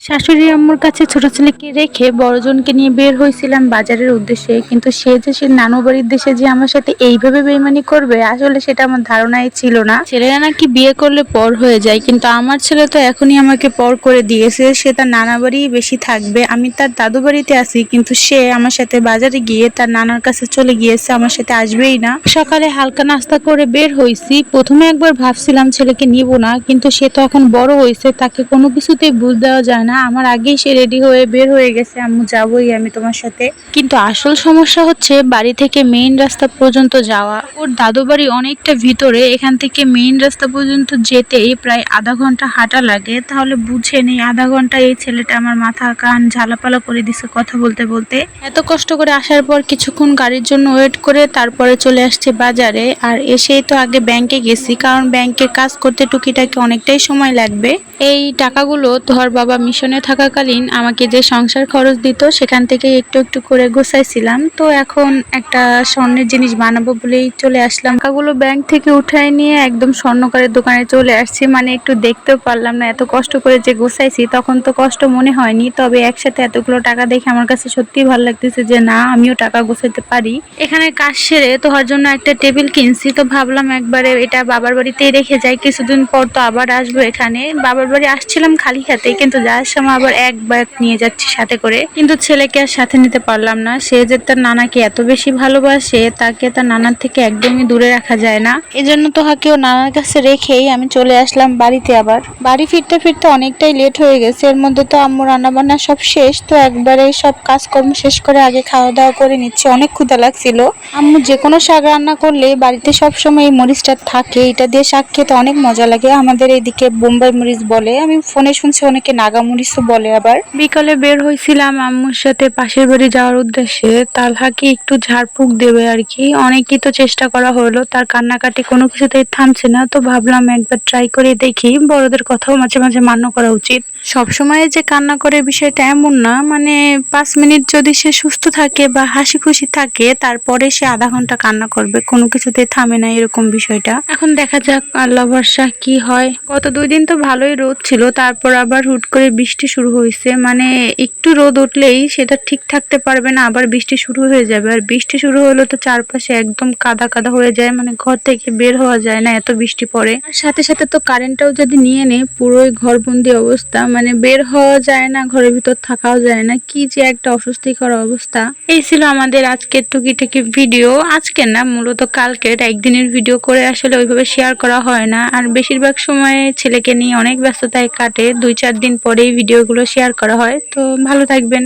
শাশুড়ি আম্মুর কাছে ছোট ছেলেকে রেখে বড়জনকে নিয়ে বের হয়েছিলাম বাজারের উদ্দেশ্যে, কিন্তু সে নানু বাড়ির দেশে যে আমার সাথে এইভাবে বেইমানি করবে আসলে সেটা আমার ধারণাই ছিল না। ছেলেরা নাকি বিয়ে করলে পর হয়ে যায়, কিন্তু আমার ছেলে তো এখনই আমাকে পর করে দিয়েছে। সে তার নানা বাড়িই বেশি থাকবে, আমি তার দাদু বাড়িতে আছি, কিন্তু সে আমার সাথে বাজারে গিয়ে তার নানার কাছে চলে গিয়েছে, আমার সাথে আসবেই না। সকালে হালকা নাস্তা করে বের হয়েছি। প্রথমে একবার ভাবছিলাম ছেলেকে নিব না, কিন্তু সে তো এখন বড় হয়েছে, তাকে কোনো কিছুতেই বুঝ দেওয়া যায় না। আমার আগেই সে রেডি হয়ে বের হয়ে গেছে, আম্মু যাবোই আমি তোমার সাথে। কিন্তু আসল সমস্যা হচ্ছে বাড়ি থেকে মেইন রাস্তা পর্যন্ত যাওয়া। ওর দাদু বাড়ি অনেকটা ভিতরে, এখান থেকে মেইন রাস্তা পর্যন্ত যেতেই প্রায় আধা ঘন্টা হাঁটা লাগে। তাহলে বুঝে নেই আধা ঘন্টা এই ছেলেটা আমার মাথা কান ঝালাপালা করে দিছে কথা বলতে বলতে। এত কষ্ট করে আসার পর কিছুক্ষণ গাড়ির জন্য ওয়েট করে তারপরে চলে আসছে বাজারে। আর এসেই তো আগে ব্যাংকে গেছি, কারণ ব্যাংকের কাজ করতে টুকিটাকি অনেকটাই সময় লাগবে। এই টাকাগুলো তোর বাবা মিশনে থাকাকালীন আমাকে যে সংসার খরচ দিত সেখান থেকে একটু একটু করে গুছাইছিলাম। তো এখন একটা স্বর্ণের জিনিস বানাবো বলেই চলে আসলাম। টাকাগুলো ব্যাংক থেকে উঠায় নিয়ে একদম স্বর্ণকারের দোকানে চলে আসছি। মানে একটু দেখতেও পারলাম না, এত কষ্ট করে যে গুছাইছি তখন তো কষ্ট মনে হয়নি, তবে একসাথে এতগুলো টাকা দেখে আমার কাছে সত্যিই ভালো লাগতেছে যে না, আমিও টাকা গুছাইতে পারি। এখানে কাজ সেরে তোহার জন্য একটা টেবিল কিনছি, তো ভাবলাম একবারে এটা বাবার বাড়িতেই রেখে যাই, কিছুদিন পর তো আবার আসবো এখানে। বাবার বাড়ি আসছিলাম খালি হাতে, কিন্তু যাওয়ার সময় আবার এক ব্যাগ নিয়ে যাচ্ছি সাথে করে, কিন্তু ছেলেকে আর সাথে নিতে পারলাম না। সে যে তার নানাকে এত বেশি ভালোবাসে, তাকে তার নানার থেকে একদমই দূরে রাখা যায় না। এজন্য তোহাকেও নানার কাছে রেখেই আমি চলে আসলাম বাড়িতে। আবার বাড়ি ফিরতে ফিরতে অনেকটাই লেট হয়ে গেছে। এর মধ্যে তো আম্মু রান্না বান্না সব শেষ, তো একবারে সব কাজকর্ম শেষ করে আগে খাওয়া দাওয়া করে নিচ্ছে। অনেক ক্ষুধা লাগছিল। আম্মু যে কোনো শাক রান্না করলে বাড়িতে সবসময় এই মরিচটা থাকে, এটা দিয়ে শাক খেতে অনেক মজা লাগে। আমাদের এইদিকে বোম্বাই মরিচ বলে, আমি ফোনে শুনছি অনেকে নাগা মরিচও বলে। আবার বিকালে বের হয়েছিলাম আম্মুর সাথে পাশের বাড়ি যাওয়ার উদ্দেশ্যে। তালহাকে একটু ঝাড়ফুঁক দেবে আর কি। অনেকই তো চেষ্টা করা হলো, তার কান্নাকাটি কোনো কিছুতেই থামছে না। তো ভাবলাম একবার ট্রাই করে দেখি, বড়দের কথাও মাঝে মাঝে মান্য করা উচিত। সবসময় যে কান্না করে বিষয়টা এমন না, মানে 5 মিনিট যদি সে সুস্থ থাকে বা হাসি খুশি থাকে তারপরে সে আধা ঘন্টা কান্না করবে, কোনো কিছুতেই থামে না, এরকম বিষয়টা। এখন দেখা যাক আল্লাহ ভরসা কি হয়। গত 2 দিন তো ভালোই রোদ ছিল, তারপর আবার হুট করে বৃষ্টি শুরু হয়েছে। মানে একটু রোদ উঠলেই সেটা ঠিক থাকতে পারবে না, আবার বৃষ্টি শুরু হয়ে যাবে। আর বৃষ্টি শুরু হলে তো চারপাশে একদম কাদা কাদা হয়ে যায়, মানে ঘর থেকে বের হওয়া যায় না, এত বৃষ্টি পড়ে। আর সাথে সাথে তো কারেন্টটাও যদি নিয়ে নেয় পুরোই ঘরবন্দি অবস্থা, মানে বের হওয়া যায় না, ঘরের ভিতর থাকাও যায় না, কি যে একটা অস্বস্তিকর অবস্থা। এই ছিল আমাদের আজকের টুকিটাকি ভিডিও। আজকে না, মূলত কালকের একদিনের ভিডিও করে আসলে ওইভাবে শেয়ার করা হয় না। আর বেশিরভাগ সময় ছেলেকে নিয়ে অনেক ব্যস্ততায় কাটে, 2-4 দিন পরেই ভিডিওগুলো শেয়ার করা হয়। তো ভালো থাকবেন।